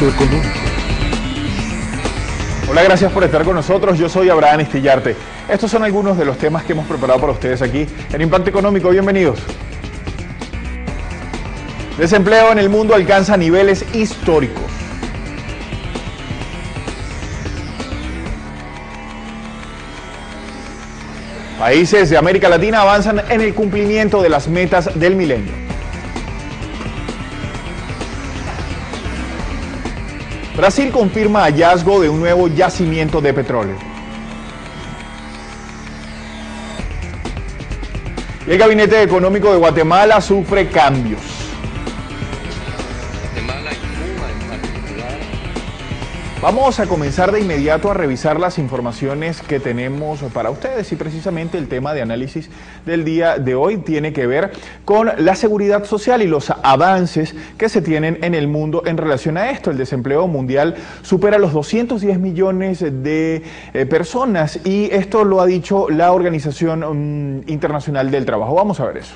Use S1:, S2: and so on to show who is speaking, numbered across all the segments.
S1: económico.
S2: Hola, gracias por estar con nosotros. Yo soy Abraham Estillarte. Estos son algunos de los temas que hemos preparado para ustedes aquí en Impacto Económico. Bienvenidos. Desempleo en el mundo alcanza niveles históricos. Países de América Latina avanzan en el cumplimiento de las metas del milenio. Brasil confirma hallazgo de un nuevo yacimiento de petróleo. Y el Gabinete Económico de Guatemala sufre cambios. Vamos a comenzar de inmediato a revisar las informaciones que tenemos para ustedes y precisamente el tema de análisis del día de hoy tiene que ver con la seguridad social y los avances que se tienen en el mundo en relación a esto. El desempleo mundial supera los 210 millones de personas y esto lo ha dicho la Organización Internacional del Trabajo. Vamos a ver eso.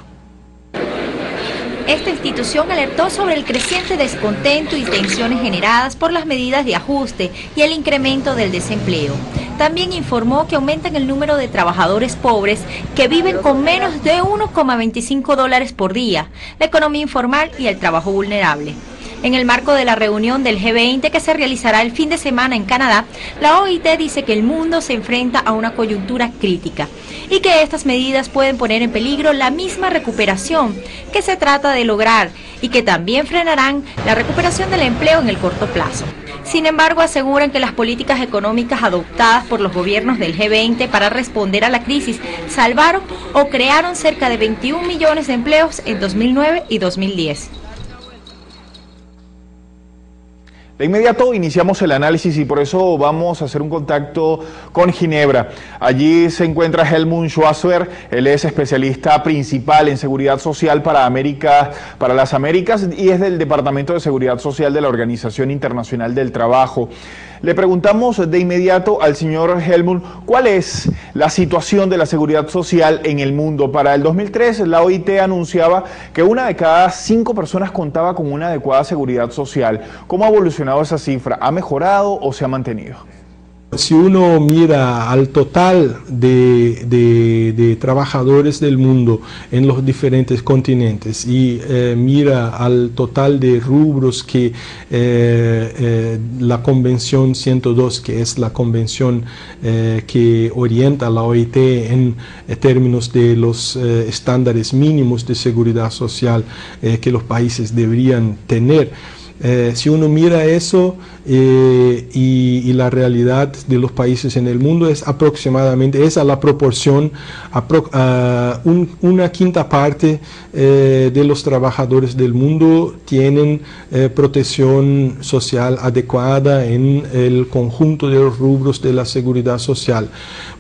S3: Esta institución alertó sobre el creciente descontento y tensiones generadas por las medidas de ajuste y el incremento del desempleo. También informó que aumentan el número de trabajadores pobres que viven con menos de $1,25 por día, la economía informal y el trabajo vulnerable. En el marco de la reunión del G20 que se realizará el fin de semana en Canadá, la OIT dice que el mundo se enfrenta a una coyuntura crítica y que estas medidas pueden poner en peligro la misma recuperación que se trata de lograr y que también frenarán la recuperación del empleo en el corto plazo. Sin embargo, aseguran que las políticas económicas adoptadas por los gobiernos del G20 para responder a la crisis salvaron o crearon cerca de 21 millones de empleos en 2009 y 2010.
S2: De inmediato iniciamos el análisis y por eso vamos a hacer un contacto con Ginebra. Allí se encuentra Helmut Schwarzer, él es especialista principal en seguridad social para las Américas y es del Departamento de Seguridad Social de la Organización Internacional del Trabajo. Le preguntamos de inmediato al señor Helmut, ¿cuál es la situación de la seguridad social en el mundo? Para el 2003, la OIT anunciaba que 1 de cada 5 personas contaba con una adecuada seguridad social. ¿Cómo ha evolucionado esa cifra? ¿Ha mejorado o se ha mantenido?
S1: Si uno mira al total de trabajadores del mundo en los diferentes continentes y mira al total de rubros que la Convención 102, que es la convención que orienta a la OIT en términos de los estándares mínimos de seguridad social que los países deberían tener, si uno mira eso y la realidad de los países en el mundo es aproximadamente, esa la proporción, una quinta parte de los trabajadores del mundo tienen protección social adecuada en el conjunto de los rubros de la seguridad social.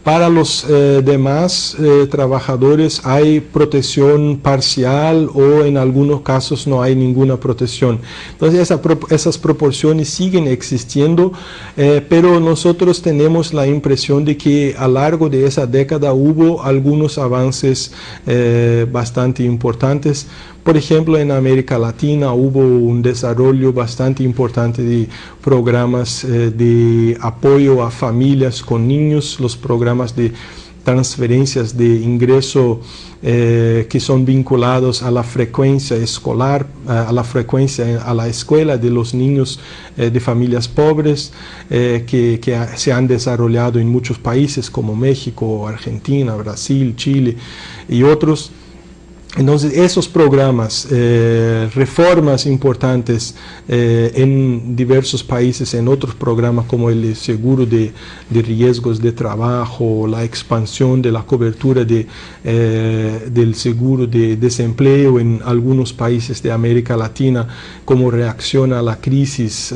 S1: Para los demás trabajadores hay protección parcial o en algunos casos no hay ninguna protección. Entonces esas proporciones siguen existiendo, pero nosotros tenemos la impresión de que a lo largo de esa década hubo algunos avances bastante importantes. Por ejemplo, en América Latina hubo un desarrollo bastante importante de programas de apoyo a familias con niños, los programas de transferencias de ingreso que son vinculados a la frecuencia escolar, a la frecuencia a la escuela de los niños de familias pobres, que se han desarrollado en muchos países como México, Argentina, Brasil, Chile y otros. Entonces, esos programas, reformas importantes en diversos países, en otros programas como el seguro de riesgos de trabajo, la expansión de la cobertura del seguro de desempleo en algunos países de América Latina, como reacción a la crisis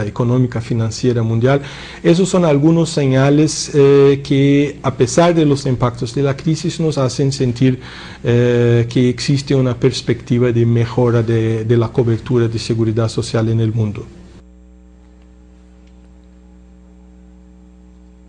S1: económica financiera mundial. Esos son algunos señales que, a pesar de los impactos de la crisis, nos hacen sentir que existe una perspectiva de mejora de la cobertura de seguridad social en el mundo.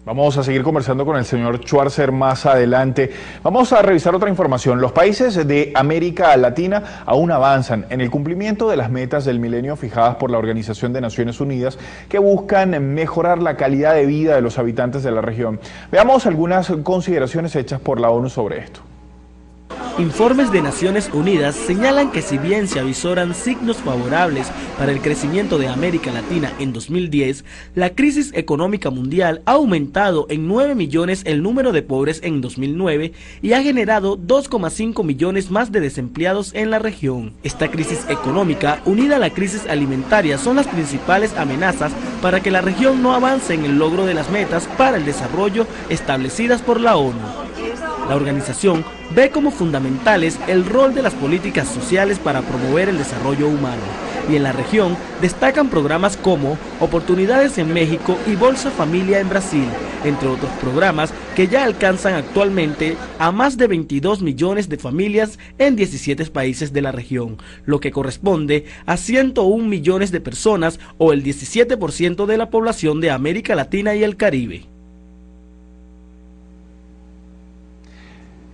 S2: Vamos a seguir conversando con el señor Schwarzer más adelante. Vamos a revisar otra información. Los países de América Latina aún avanzan en el cumplimiento de las metas del milenio fijadas por la Organización de Naciones Unidas que buscan mejorar la calidad de vida de los habitantes de la región. Veamos algunas consideraciones hechas por la ONU sobre esto.
S4: Informes de Naciones Unidas señalan que si bien se avisoran signos favorables para el crecimiento de América Latina en 2010, la crisis económica mundial ha aumentado en 9 millones el número de pobres en 2009 y ha generado 2,5 millones más de desempleados en la región. Esta crisis económica, unida a la crisis alimentaria, son las principales amenazas para que la región no avance en el logro de las metas para el desarrollo establecidas por la ONU. La organización ve como fundamentales el rol de las políticas sociales para promover el desarrollo humano, y en la región destacan programas como Oportunidades en México y Bolsa Familia en Brasil, entre otros programas que ya alcanzan actualmente a más de 22 millones de familias en 17 países de la región, lo que corresponde a 101 millones de personas o el 17% de la población de América Latina y el Caribe.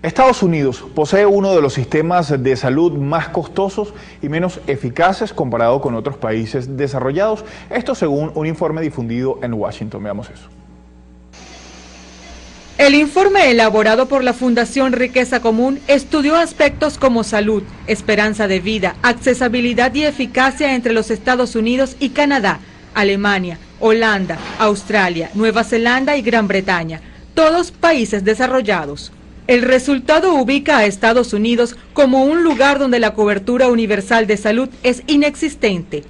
S2: Estados Unidos posee uno de los sistemas de salud más costosos y menos eficaces comparado con otros países desarrollados. Esto según un informe difundido en Washington. Veamos eso.
S5: El informe elaborado por la Fundación Riqueza Común estudió aspectos como salud, esperanza de vida, accesibilidad y eficacia entre los Estados Unidos y Canadá, Alemania, Holanda, Australia, Nueva Zelanda y Gran Bretaña, todos países desarrollados. El resultado ubica a Estados Unidos como un lugar donde la cobertura universal de salud es inexistente,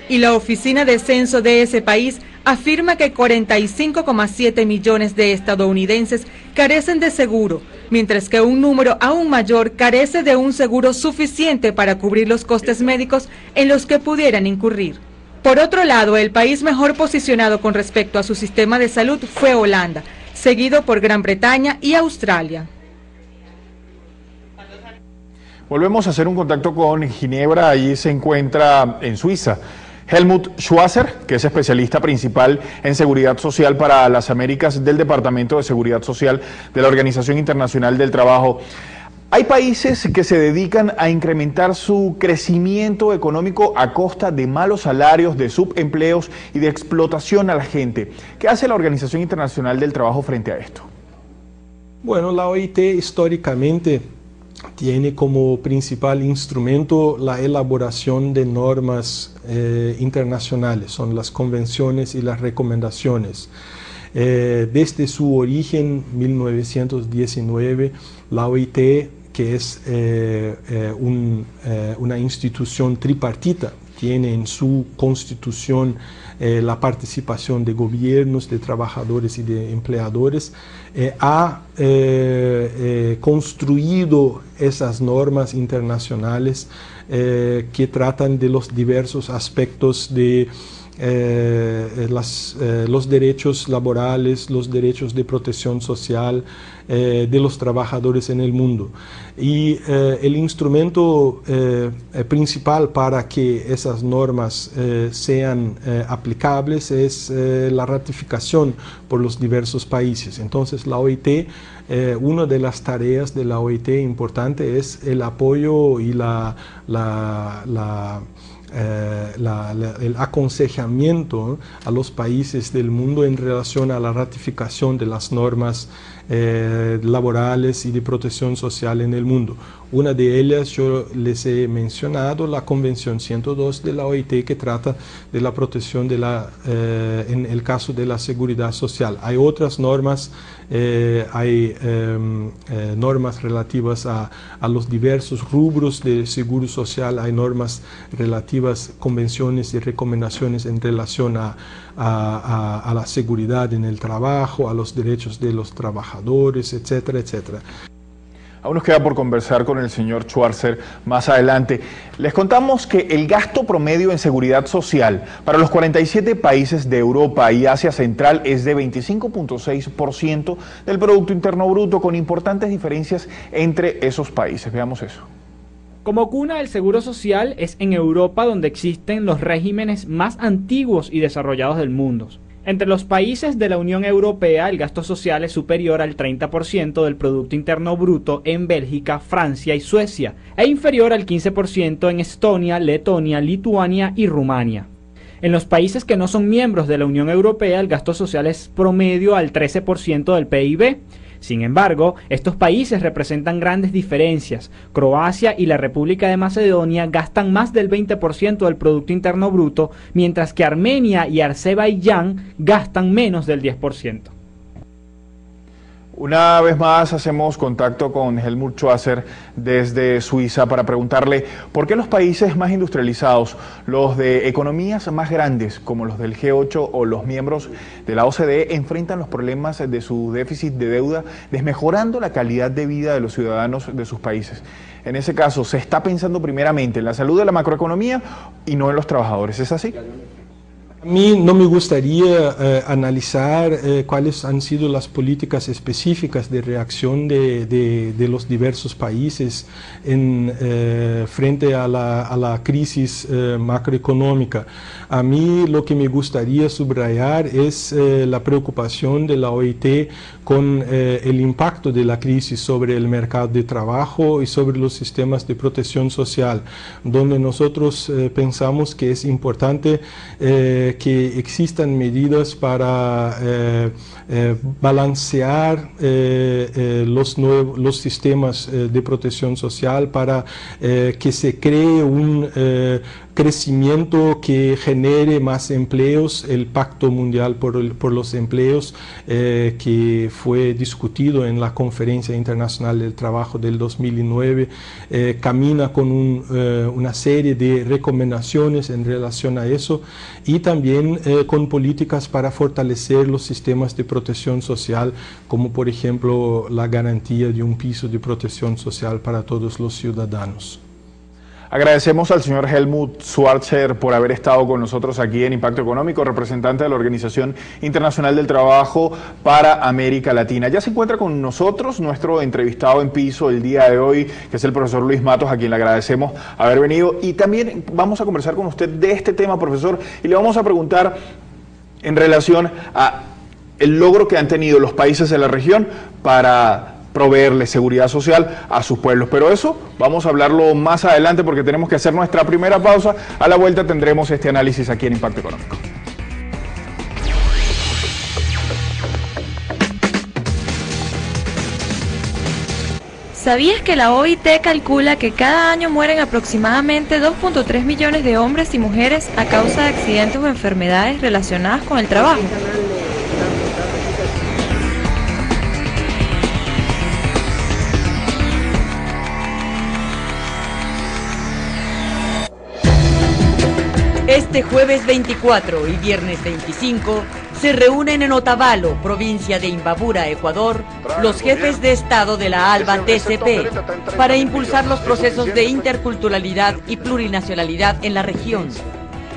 S5: y la Oficina de Censo de ese país afirma que 45,7 millones de estadounidenses carecen de seguro, mientras que un número aún mayor carece de un seguro suficiente para cubrir los costes médicos en los que pudieran incurrir. Por otro lado, el país mejor posicionado con respecto a su sistema de salud fue Holanda, seguido por Gran Bretaña y Australia.
S2: Volvemos a hacer un contacto con Ginebra. Allí se encuentra en Suiza Helmut Schwarzer, que es especialista principal en seguridad social para las Américas del Departamento de Seguridad Social de la Organización Internacional del Trabajo. Hay países que se dedican a incrementar su crecimiento económico a costa de malos salarios, de subempleos y de explotación a la gente. ¿Qué hace la Organización Internacional del Trabajo frente a esto?
S1: Bueno, la OIT históricamente tiene como principal instrumento la elaboración de normas internacionales, son las convenciones y las recomendaciones. Desde su origen, 1919, la OIT, que es una institución tripartita, tiene en su constitución la participación de gobiernos, de trabajadores y de empleadores, ha construido esas normas internacionales que tratan de los diversos aspectos de los derechos laborales, los derechos de protección social de los trabajadores en el mundo. Y el instrumento principal para que esas normas sean aplicables es la ratificación por los diversos países. Entonces la OIT, una de las tareas de la OIT importante es el apoyo y el aconsejamiento a los países del mundo en relación a la ratificación de las normas laborales y de protección social en el mundo. Una de ellas yo les he mencionado, la Convención 102 de la OIT, que trata de la protección de en el caso de la seguridad social. Hay otras normas, hay normas relativas a los diversos rubros de seguro social, hay normas relativas, convenciones y recomendaciones en relación a la seguridad en el trabajo, a los derechos de los trabajadores, etcétera, etcétera.
S2: Aún nos queda por conversar con el señor Schwarzer más adelante. Les contamos que el gasto promedio en seguridad social para los 47 países de Europa y Asia Central es de 25,6% del Producto Interno Bruto, con importantes diferencias entre esos países. Veamos eso.
S6: Como cuna del seguro social es en Europa donde existen los regímenes más antiguos y desarrollados del mundo. Entre los países de la Unión Europea, el gasto social es superior al 30% del Producto Interno Bruto en Bélgica, Francia y Suecia, e inferior al 15% en Estonia, Letonia, Lituania y Rumania. En los países que no son miembros de la Unión Europea, el gasto social es promedio al 13% del PIB. Sin embargo, estos países representan grandes diferencias. Croacia y la República de Macedonia gastan más del 20% del Producto Interno Bruto, mientras que Armenia y Azerbaiyán gastan menos del 10%.
S2: Una vez más hacemos contacto con Helmut Schwasser desde Suiza para preguntarle por qué los países más industrializados, los de economías más grandes como los del G8 o los miembros de la OCDE, enfrentan los problemas de su déficit de deuda, desmejorando la calidad de vida de los ciudadanos de sus países. En ese caso, se está pensando primeramente en la salud de la macroeconomía y no en los trabajadores. ¿Es así?
S1: A mí no me gustaría analizar cuáles han sido las políticas específicas de reacción de los diversos países frente a la crisis macroeconómica. A mí lo que me gustaría subrayar es la preocupación de la OIT con el impacto de la crisis sobre el mercado de trabajo y sobre los sistemas de protección social, donde nosotros pensamos que es importante que existan medidas para balancear los sistemas de protección social, para que se cree un crecimiento que genere más empleos. El Pacto Mundial por los Empleos, que fue discutido en la Conferencia Internacional del Trabajo del 2009, camina con una serie de recomendaciones en relación a eso, y también con políticas para fortalecer los sistemas de protección social, como por ejemplo la garantía de un piso de protección social para todos los ciudadanos.
S2: Agradecemos al señor Helmut Schwasser por haber estado con nosotros aquí en Impacto Económico, representante de la Organización Internacional del Trabajo para América Latina. Ya se encuentra con nosotros nuestro entrevistado en piso el día de hoy, que es el profesor Luis Matos, a quien le agradecemos haber venido. Y también vamos a conversar con usted de este tema, profesor, y le vamos a preguntar en relación a el logro que han tenido los países de la región para proveerle seguridad social a sus pueblos. Pero eso vamos a hablarlo más adelante porque tenemos que hacer nuestra primera pausa. A la vuelta tendremos este análisis aquí en Impacto Económico.
S7: ¿Sabías que la OIT calcula que cada año mueren aproximadamente 2.3 millones de hombres y mujeres a causa de accidentes o enfermedades relacionadas con el trabajo?
S8: Este jueves 24 y viernes 25 se reúnen en Otavalo, provincia de Imbabura, Ecuador, los jefes de Estado de la ALBA TCP para impulsar los procesos de interculturalidad y plurinacionalidad en la región.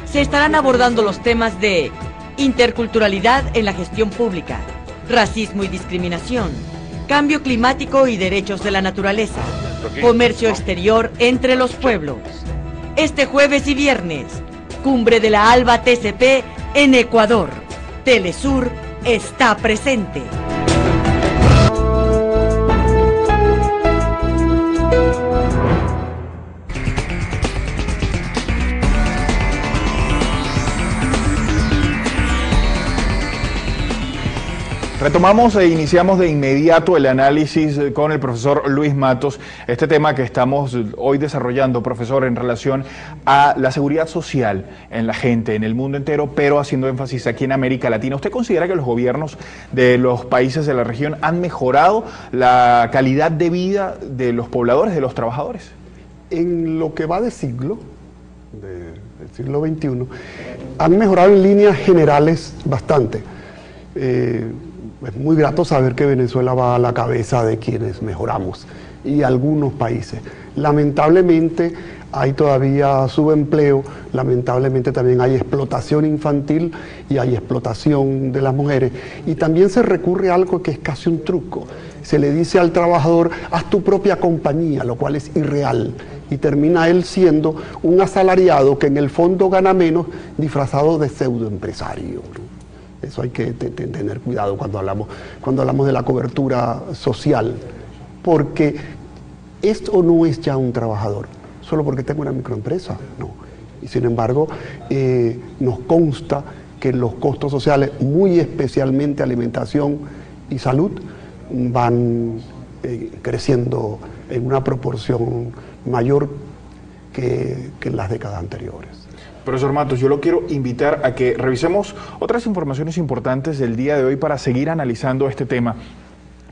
S8: Se estarán abordando los temas de interculturalidad en la gestión pública, racismo y discriminación, cambio climático y derechos de la naturaleza, comercio exterior entre los pueblos. Este jueves y viernes, Cumbre de la ALBA TCP en Ecuador. Telesur está presente.
S2: Retomamos e iniciamos de inmediato el análisis con el profesor Luis Matos, este tema que estamos hoy desarrollando, profesor, en relación a la seguridad social en la gente, en el mundo entero, pero haciendo énfasis aquí en América Latina. ¿Usted considera que los gobiernos de los países de la región han mejorado la calidad de vida de los pobladores, de los trabajadores?
S9: En lo que va de siglo, del siglo XXI, han mejorado en líneas generales bastante. Es muy grato saber que Venezuela va a la cabeza de quienes mejoramos y algunos países. Lamentablemente hay todavía subempleo, lamentablemente también hay explotación infantil y hay explotación de las mujeres. Y también se recurre a algo que es casi un truco. Se le dice al trabajador, haz tu propia compañía, lo cual es irreal. Y termina él siendo un asalariado que en el fondo gana menos, disfrazado de pseudoempresario. Eso hay que tener cuidado cuando hablamos de la cobertura social, porque esto no es ya un trabajador, solo porque tengo una microempresa, no. Y sin embargo, nos consta que los costos sociales, muy especialmente alimentación y salud, van creciendo en una proporción mayor que en las décadas anteriores.
S2: Profesor Matos, yo lo quiero invitar a que revisemos otras informaciones importantes del día de hoy para seguir analizando este tema.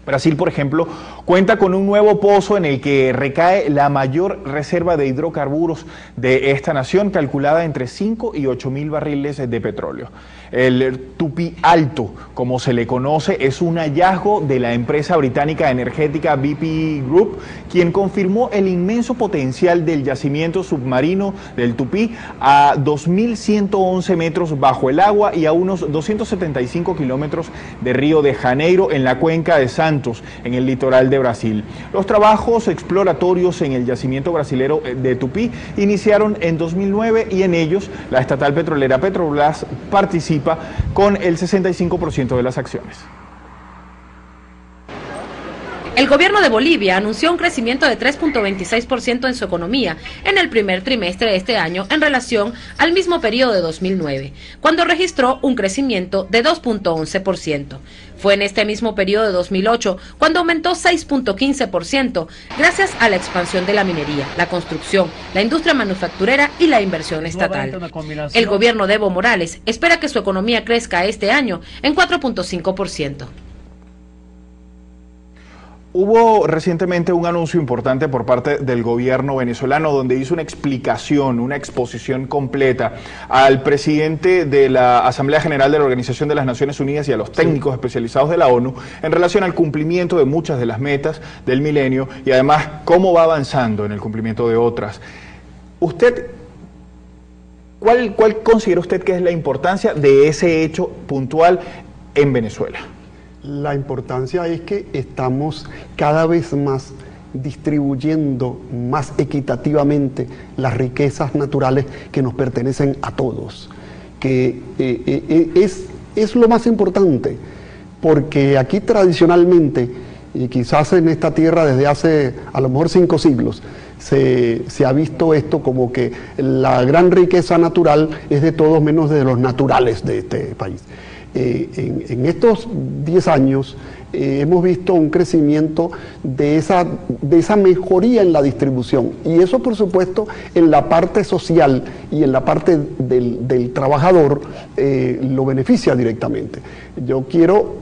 S2: Brasil, por ejemplo, cuenta con un nuevo pozo en el que recae la mayor reserva de hidrocarburos de esta nación, calculada entre 5 y 8 mil barriles de petróleo. El Tupí Alto, como se le conoce, es un hallazgo de la empresa británica energética BP Group, quien confirmó el inmenso potencial del yacimiento submarino del Tupí a 2.111 metros bajo el agua y a unos 275 kilómetros de Río de Janeiro, en la cuenca de Santos, en el litoral de Brasil. Los trabajos exploratorios en el yacimiento brasilero de Tupí iniciaron en 2009 y en ellos la estatal petrolera Petrobras participa con el 65% de las acciones.
S10: El gobierno de Bolivia anunció un crecimiento de 3.26% en su economía en el primer trimestre de este año en relación al mismo periodo de 2009, cuando registró un crecimiento de 2.11%. Fue en este mismo periodo de 2008 cuando aumentó 6.15% gracias a la expansión de la minería, la construcción, la industria manufacturera y la inversión estatal. El gobierno de Evo Morales espera que su economía crezca este año en 4.5%.
S2: Hubo recientemente un anuncio importante por parte del gobierno venezolano donde hizo una explicación, una exposición completa al presidente de la Asamblea General de la Organización de las Naciones Unidas y a los técnicos especializados de la ONU en relación al cumplimiento de muchas de las metas del milenio y además cómo va avanzando en el cumplimiento de otras. ¿Usted, cuál considera usted que es la importancia de ese hecho puntual en Venezuela?
S9: La importancia es que estamos cada vez más distribuyendo más equitativamente las riquezas naturales que nos pertenecen a todos, que es lo más importante, porque aquí tradicionalmente, y quizás en esta tierra desde hace a lo mejor 5 siglos, se ha visto esto como que la gran riqueza natural es de todos menos de los naturales de este país. En estos 10 años hemos visto un crecimiento de esa mejoría en la distribución, y eso por supuesto en la parte social y en la parte del trabajador lo beneficia directamente. Yo quiero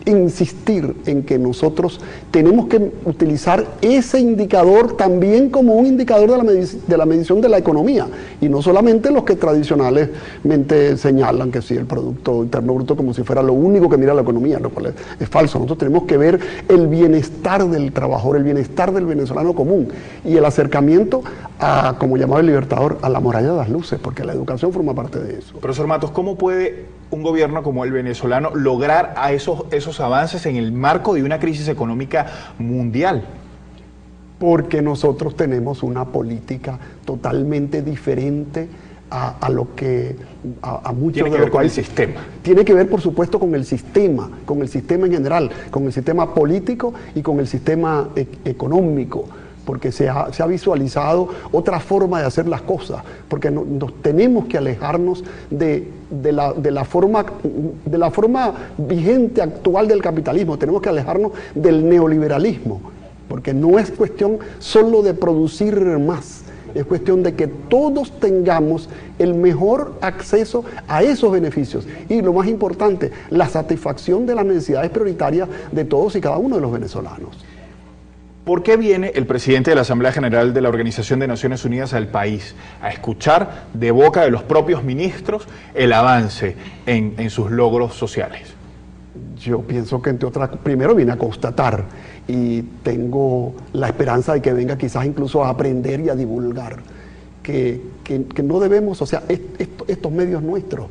S9: insistir en que nosotros tenemos que utilizar ese indicador también como un indicador de la medición de la economía, y no solamente los que tradicionalmente señalan que sí, el Producto Interno Bruto como si fuera lo único que mira la economía, lo cual es falso. Nosotros tenemos que ver el bienestar del trabajador, el bienestar del venezolano común y el acercamiento a, como llamaba el Libertador, a la muralla de las luces, porque la educación forma parte de eso.
S2: Profesor Matos, ¿cómo puede un gobierno como el venezolano lograr a esos avances en el marco de una crisis económica mundial?
S9: Porque nosotros tenemos una política totalmente diferente a lo que a muchos
S2: tiene que ver con el sistema.
S9: Tiene que ver, por supuesto, con el sistema en general, con el sistema político y con el sistema económico, porque se ha visualizado otra forma de hacer las cosas, porque nos tenemos que alejarnos de la forma vigente actual del capitalismo, tenemos que alejarnos del neoliberalismo, porque no es cuestión solo de producir más, es cuestión de que todos tengamos el mejor acceso a esos beneficios y, lo más importante, la satisfacción de las necesidades prioritarias de todos y cada uno de los venezolanos.
S2: ¿Por qué viene el presidente de la Asamblea General de la Organización de Naciones Unidas al país a escuchar de boca de los propios ministros el avance en sus logros sociales?
S9: Yo pienso que, entre otras, primero viene a constatar, y tengo la esperanza de que venga quizás incluso a aprender y a divulgar, que no debemos, o sea, estos medios nuestros,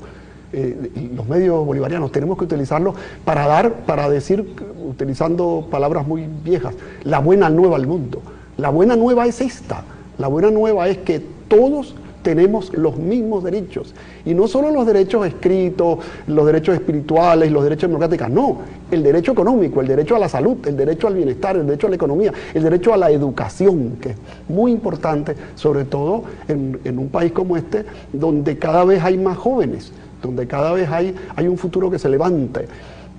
S9: los medios bolivarianos, tenemos que utilizarlos para decir, utilizando palabras muy viejas, la buena nueva al mundo. La buena nueva es esta, la buena nueva es que todos tenemos los mismos derechos. Y no solo los derechos escritos, los derechos espirituales, los derechos democráticos, no. El derecho económico, el derecho a la salud, el derecho al bienestar, el derecho a la economía, el derecho a la educación, que es muy importante, sobre todo en un país como este, donde cada vez hay más jóvenes, donde cada vez hay un futuro que se levante.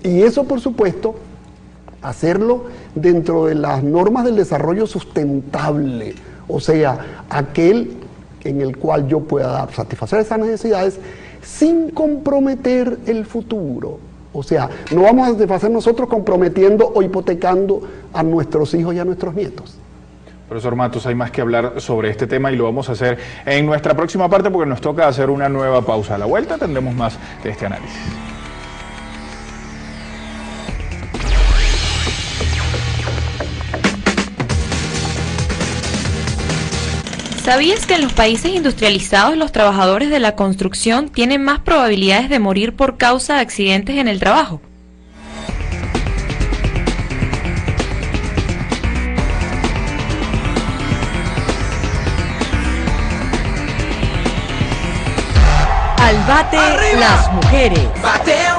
S9: Y eso, por supuesto, hacerlo dentro de las normas del desarrollo sustentable, o sea, aquel en el cual yo pueda satisfacer esas necesidades sin comprometer el futuro. O sea, no vamos a satisfacer nosotros comprometiendo o hipotecando a nuestros hijos y a nuestros nietos.
S2: Profesor Matos, hay más que hablar sobre este tema y lo vamos a hacer en nuestra próxima parte porque nos toca hacer una nueva pausa. A la vuelta tendremos más de este análisis.
S7: ¿Sabías que en los países industrializados los trabajadores de la construcción tienen más probabilidades de morir por causa de accidentes en el trabajo?
S8: Al bate, las mujeres.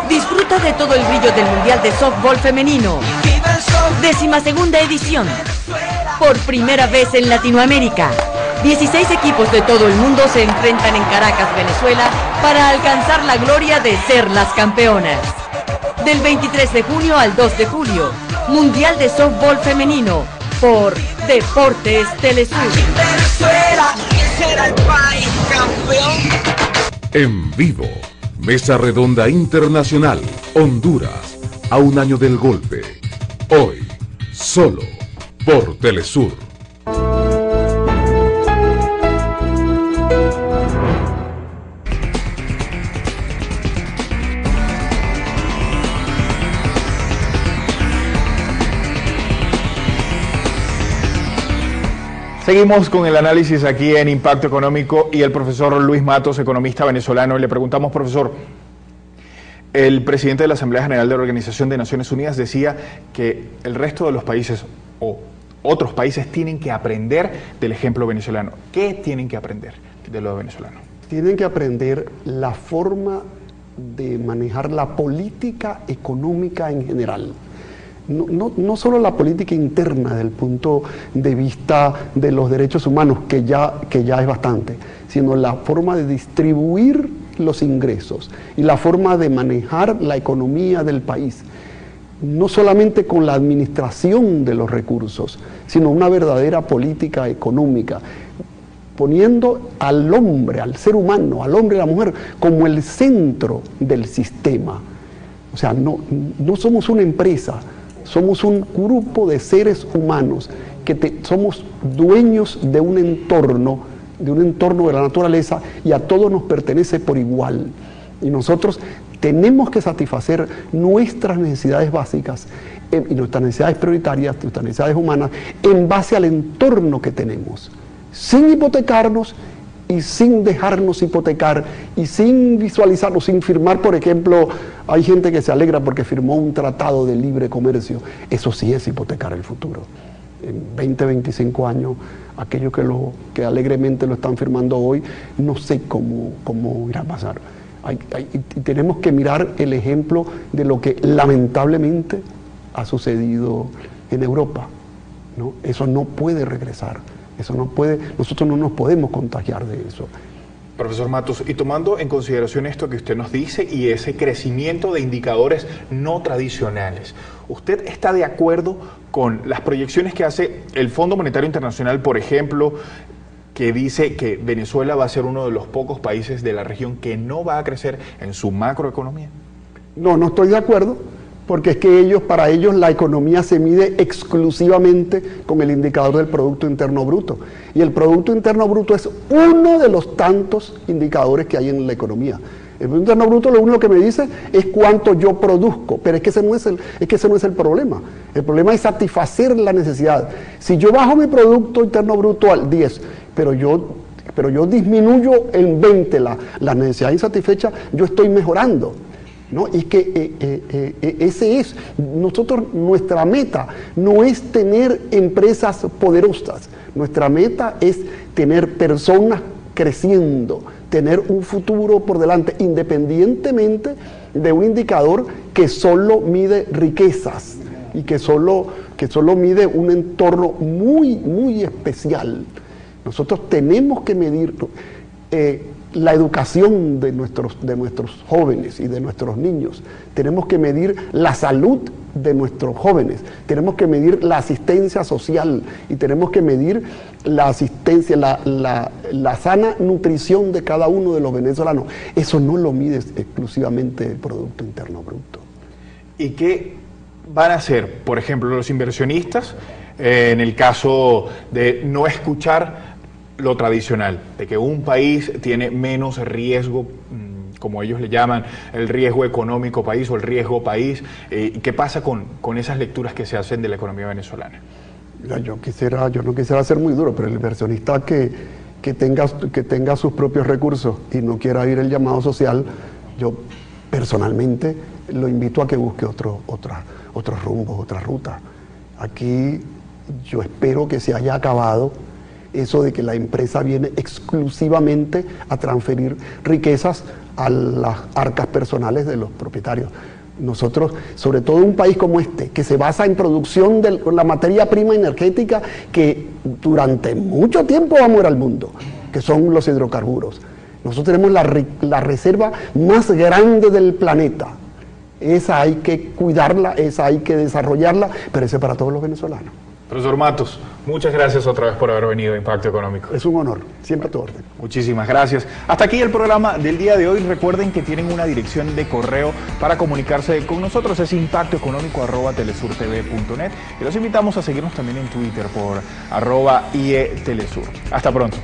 S8: Disfruta de todo el brillo del Mundial de Softball Femenino. 12ª edición. Por primera vez en Latinoamérica. 16 equipos de todo el mundo se enfrentan en Caracas, Venezuela, para alcanzar la gloria de ser las campeonas. Del 23 de junio al 2 de julio, Mundial de Softball Femenino, por Deportes Telesur.
S11: Venezuela será el país campeón.
S12: En vivo, Mesa Redonda Internacional, Honduras, a un año del golpe. Hoy, solo por Telesur.
S2: Seguimos con el análisis aquí en Impacto Económico y el profesor Luis Matos, economista venezolano. Y le preguntamos, profesor, el presidente de la Asamblea General de la Organización de Naciones Unidas decía que el resto de los países o otros países tienen que aprender del ejemplo venezolano. ¿Qué tienen que aprender de lo venezolano?
S9: Tienen que aprender la forma de manejar la política económica en general. No solo la política interna desde el punto de vista de los derechos humanos, que ya es bastante, sino la forma de distribuir los ingresos y la forma de manejar la economía del país, no solamente con la administración de los recursos, sino una verdadera política económica, poniendo al hombre, al ser humano, al hombre y a la mujer como el centro del sistema. O sea, no somos una empresa, somos un grupo de seres humanos que somos dueños de un entorno de la naturaleza, y a todos nos pertenece por igual. Y nosotros tenemos que satisfacer nuestras necesidades básicas y nuestras necesidades prioritarias, nuestras necesidades humanas, en base al entorno que tenemos, sin hipotecarnos y sin dejarnos hipotecar y sin visualizarnos, sin firmar. Por ejemplo, hay gente que se alegra porque firmó un tratado de libre comercio. Eso sí es hipotecar el futuro. En 20, 25 años, aquellos que alegremente lo están firmando hoy, no sé cómo irá a pasar. Y tenemos que mirar el ejemplo de lo que lamentablemente ha sucedido en Europa, ¿no? Eso no puede regresar. Eso no puede, nosotros no nos podemos contagiar de eso.
S2: Profesor Matos, y tomando en consideración esto que usted nos dice y ese crecimiento de indicadores no tradicionales, ¿usted está de acuerdo con las proyecciones que hace el Fondo Monetario Internacional, por ejemplo, que dice que Venezuela va a ser uno de los pocos países de la región que no va a crecer en su macroeconomía?
S9: No estoy de acuerdo, porque es que para ellos la economía se mide exclusivamente con el indicador del Producto Interno Bruto. Y el Producto Interno Bruto es uno de los tantos indicadores que hay en la economía. El Producto Interno Bruto lo único que me dice es cuánto yo produzco, pero es que ese no es el problema. El problema es satisfacer la necesidad. Si yo bajo mi Producto Interno Bruto al 10, pero yo disminuyo en 20 la necesidad insatisfecha, yo estoy mejorando, ¿no? Y que nuestra meta no es tener empresas poderosas, nuestra meta es tener personas creciendo, tener un futuro por delante, independientemente de un indicador que solo mide riquezas y que solo mide un entorno muy especial. Nosotros tenemos que medir la educación de nuestros jóvenes y de nuestros niños. Tenemos que medir la salud de nuestros jóvenes. Tenemos que medir la asistencia social y tenemos que medir la asistencia, la sana nutrición de cada uno de los venezolanos. Eso no lo mide exclusivamente el Producto Interno Bruto.
S2: ¿Y qué van a hacer, por ejemplo, los inversionistas en el caso de no escuchar lo tradicional, de que un país tiene menos riesgo, como ellos le llaman, el riesgo económico país o el riesgo país? ¿Qué pasa con esas lecturas que se hacen de la economía venezolana?
S9: Mira, yo no quisiera ser muy duro, pero el inversionista que tenga sus propios recursos y no quiera ir el llamado social, yo personalmente lo invito a que busque otros rumbos, otras rutas. Aquí yo espero que se haya acabado eso de que la empresa viene exclusivamente a transferir riquezas a las arcas personales de los propietarios. Nosotros, sobre todo en un país como este, que se basa en producción de la materia prima energética que durante mucho tiempo va a mover al mundo, que son los hidrocarburos. Nosotros tenemos la reserva más grande del planeta. Esa hay que cuidarla, esa hay que desarrollarla, pero esa es para todos los venezolanos.
S2: Profesor Matos, muchas gracias otra vez por haber venido a Impacto Económico.
S9: Es un honor, siempre a tu orden.
S2: Muchísimas gracias. Hasta aquí el programa del día de hoy. Recuerden que tienen una dirección de correo para comunicarse con nosotros, es impactoeconómico@telesurtv.net, y los invitamos a seguirnos también en Twitter por @IETelesur. Hasta pronto.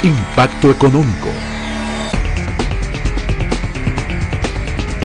S12: Impacto Económico.